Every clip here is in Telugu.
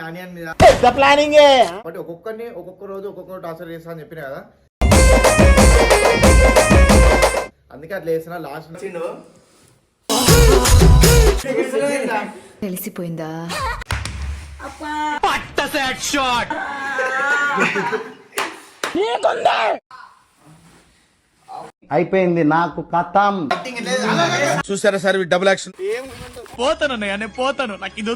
నాని అని మీద ప్లానింగ్ బట్ ఒక్కొక్కరిని ఒక్కొక్క రోజు ఒక్కొక్క టార్చర్ చేస్తా అని చెప్పిన కదా, అందుకే అట్లా చేస్తున్నా. లాస్ట్ తెలిసిపోయిందా? అయిపోయింది నాకు కథం. చూసారా సార్ డబుల్ యాక్షన్. పోతాను నేను పోతాను, నాకు ఇది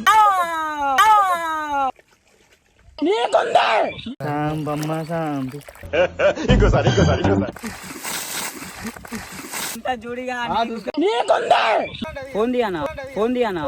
ఫోన్ దియానా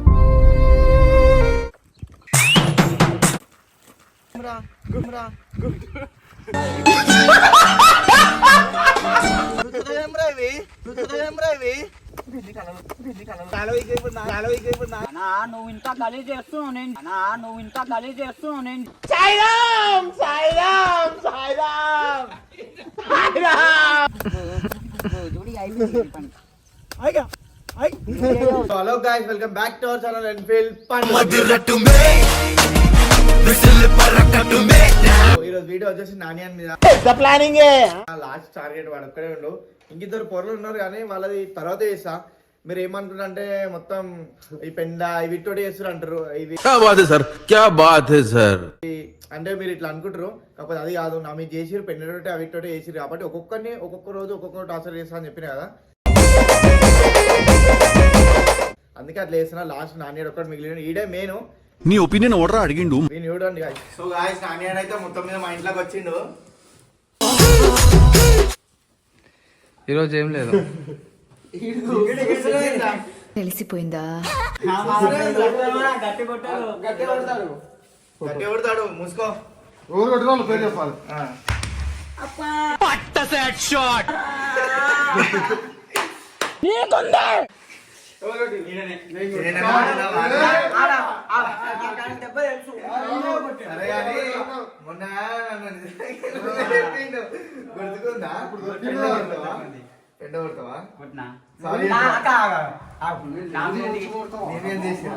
నువ్వు ఇంత గలీజ్ చేస్తున్నావు నేను hello guys, welcome back to our channel Enfield fun. ఈరోజు వీడియో వచ్చేసి నాని అని మీద ప్లానింగ్. లాస్ట్ టార్గెట్ వాడు ఒక్కడే ఉండు, ఇంకిద్దరు పొరలు ఉన్నారు కానీ వాళ్ళది తర్వాత చేస్తా. మీరు ఏమనుకుంటారు అంటే మొత్తం ఈ పెండ ఇవి తోటి చేస్తారు అంటారు. ఇవి అంటే మీరు ఇట్లా అనుకుంటారు, కాకపోతే అది కాదు. నా మీరు చేసిరు పెండతోటి అవి తోటి చేసిరు కాబట్టి ఒక్కొక్కరిని ఒక్కొక్క రోజు ఒక్కొక్క టార్చర్ చేస్తా అని చెప్పిన కదా, అందుకే అట్లా చేస్తున్నా. లాస్ట్ నాని ఒక్కటి మిగిలిన ఈడే మెయిన్. నీ ఒపీనియన్ ఓడరా అడిగిండు. నేను చూడండి గాయస్. సో గాయస్, నాని అయితే మొత్తం మీద మా ఇంట్లోకి వచ్చిండు. ఈరోజు ఏం లేదు. తెలిసిపోయిందా? గట్టి కొడతాడు, మూసుకో. ఊరు కొట్టిన వాళ్ళు పేరు చెప్పాలి. మొన్న గుర్తుకుందా? ఎండ కొడతావా? నేనేం చేసినా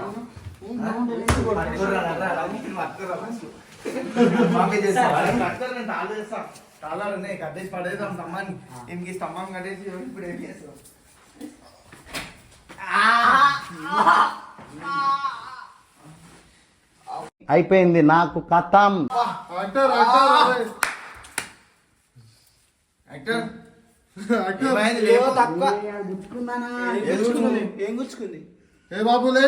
కట్టేసి పడేద్దాం స్తంభాన్ని. ఇంక స్తంభం కట్టేసి ఇప్పుడు ఏం చేస్తాం? అయిపోయింది నాకు కథం. ఏం గుచ్చుకుంది? ఏ బాబులే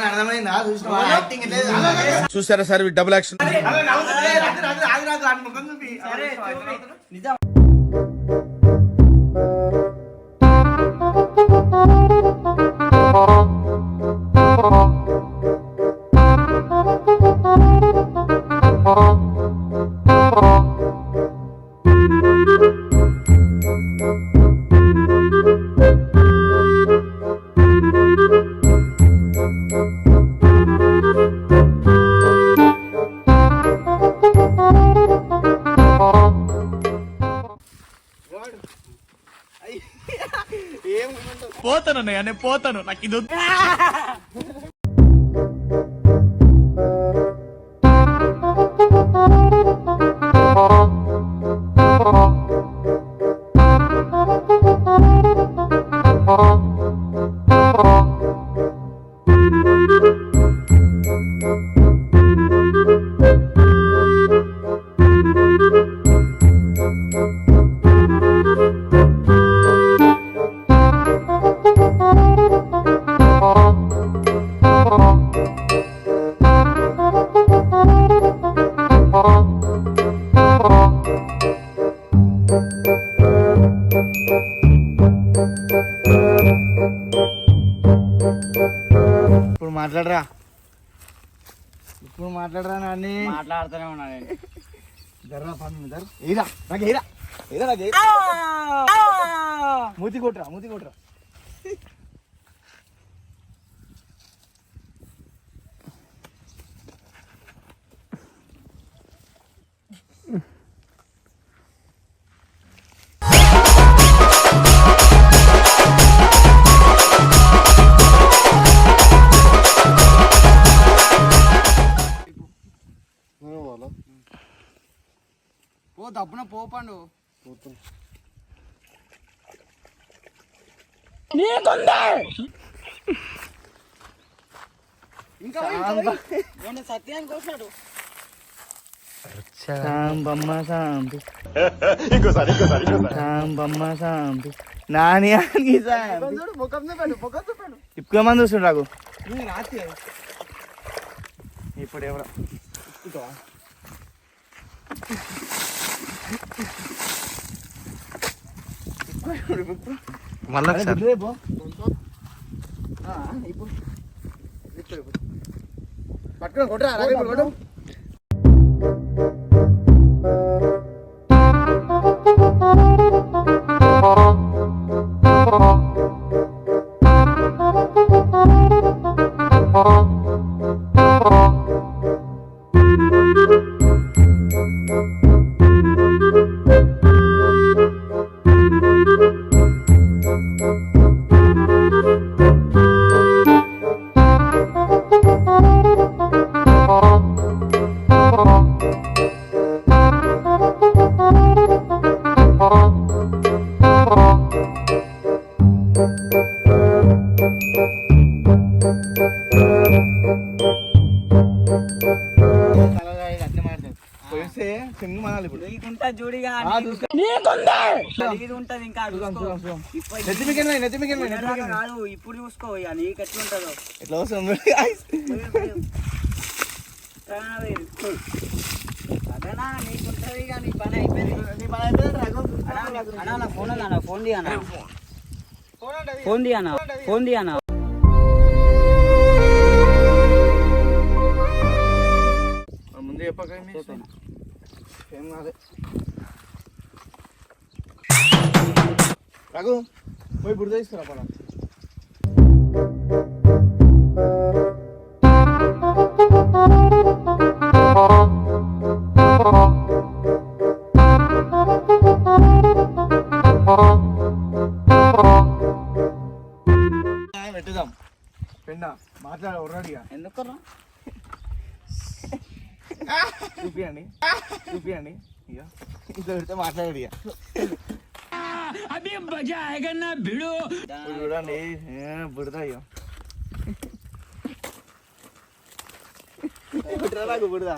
అర్థమైందా? చూసారా సార్ డబుల్ యాక్షన్. పోతాను నేను పోతాను, నాకు ఇది ఇప్పుడు మాట్లాడరా నాన్ని. మాట్లాడుతూనే ఉన్నా నేను. మూతి కొట్రా. అప్పున పోపండు ఇంకా సత్యానికి వచ్చాడు సాంబమ్మ సాంబి సాంబమ్మ సాంబి నాని అని ఇప్పుకోమని చూస్తుండు నాకు ఇప్పుడు ఎవరు మళ్ళా పట్టుకో కొట్టరా కొట్టు నీకుంటా చూడిగా ఉంటది ఇంకా కాదు ఇప్పుడు చూసుకో ఇక నీకు ఎట్లుంటదో ఎట్లా వస్తుంది అదేనా నీకుంటది ఇక నీ పని అయిపోయింది అన్నా ఫోన్ అన్నా ఫోన్ దియనా ఫోన్ దియనా ముందు చెప్పక ఏం కాదు రఘు పోయి బురద తీసుకురా పడ పెట్టుదాం పెండ మాట్లాడ ఒర్రాడిగా ఎందుకు చూపియండి ఇక ఇట్లా పెడితే మాట్లాడాడు ఇక చూడండి బుడతా ఇక నాకు బుడదా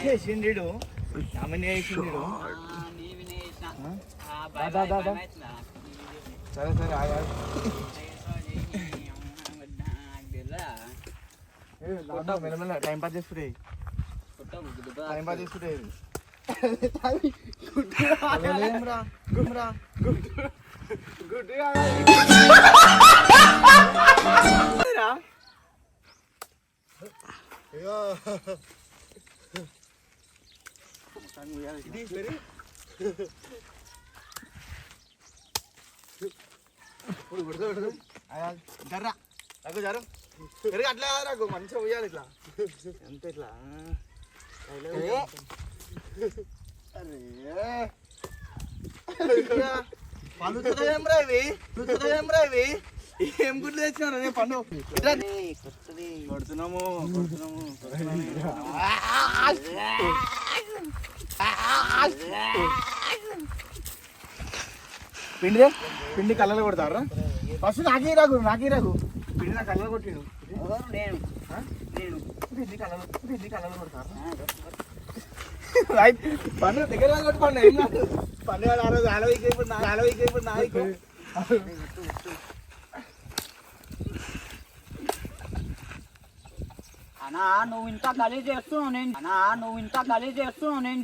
చేసిండు ఆమె చేసిండు సరే సరే మెల్లమెల్ల టైం పాస్ చేసుకుంటే టైం పాస్ చేసుకుంటే జర్రా నాకు జరు పెరుగు అట్లా నాకు మంచిగా పోయాలి ఇట్లా ఎంత ఇట్లా పలుతుందేమ్రా ఇవి ఏం గుడ్లు తెచ్చినా నేను పండు కొడుతున్నాము పిండి కళ్ళలో కొడతారా ఫస్ట్ నాకే రాగు పిండి నా కళ్ళలో కొట్టిడు నేను పిండి కళ్ళలో కొడతారా పండు దగ్గర కొట్టి పండు ఏం కాదు పండు ఆ రోజు ఆలవైకి ఇప్పుడు నాయకు అన్నా నువ్వు ఇంత గలీజ్ చేస్తున్నావు నేను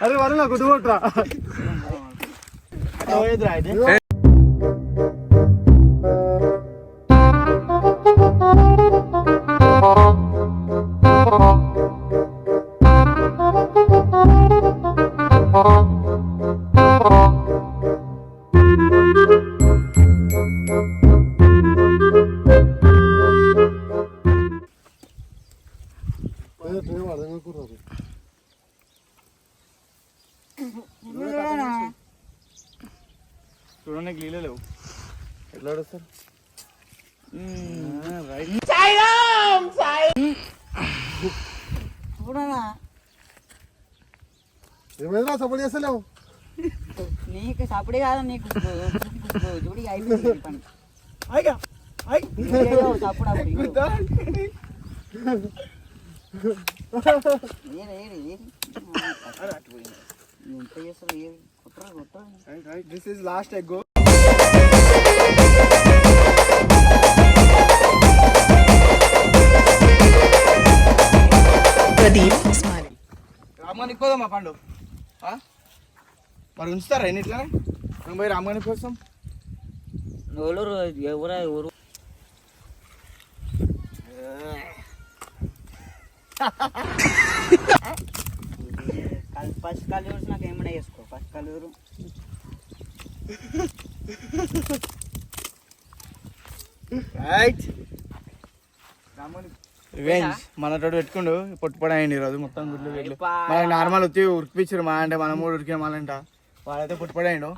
అరే వరల గుడ్డు కొట్టురా రామన్నకి నీళ్ళు లేవు ఎట్లా వస్తారు చూడనా ఏమైనా సపోర్ట్ చేస్తలేవు నీకు సపడే కాదు నీకు చూడి అయిపోయింది ఈ పని సప్పుడు అప్పుడు ఎంత చేస్తారు ఏది కొట్టరా this is last egg Pradeep smile. రామగానికి పోదామా పండు మరి ఉంచుతారా ఎన్నిట్లనే మనం పోయి రామగాని కోసం ఎవరు ఫస్ట్ కలూరు నాకు ఏమైనా చేసుకో ఫస్ట్ కలూరు మనతోటి పెట్టుకుండు పొట్టుపడాయండి ఈరోజు మొత్తం గుడ్లు మనకి నార్మల్ వచ్చి ఉరికిపించారు మా అంటే మనం కూడా ఉరికే వాళ్ళంట వాళ్ళైతే పుట్టుపడాయండు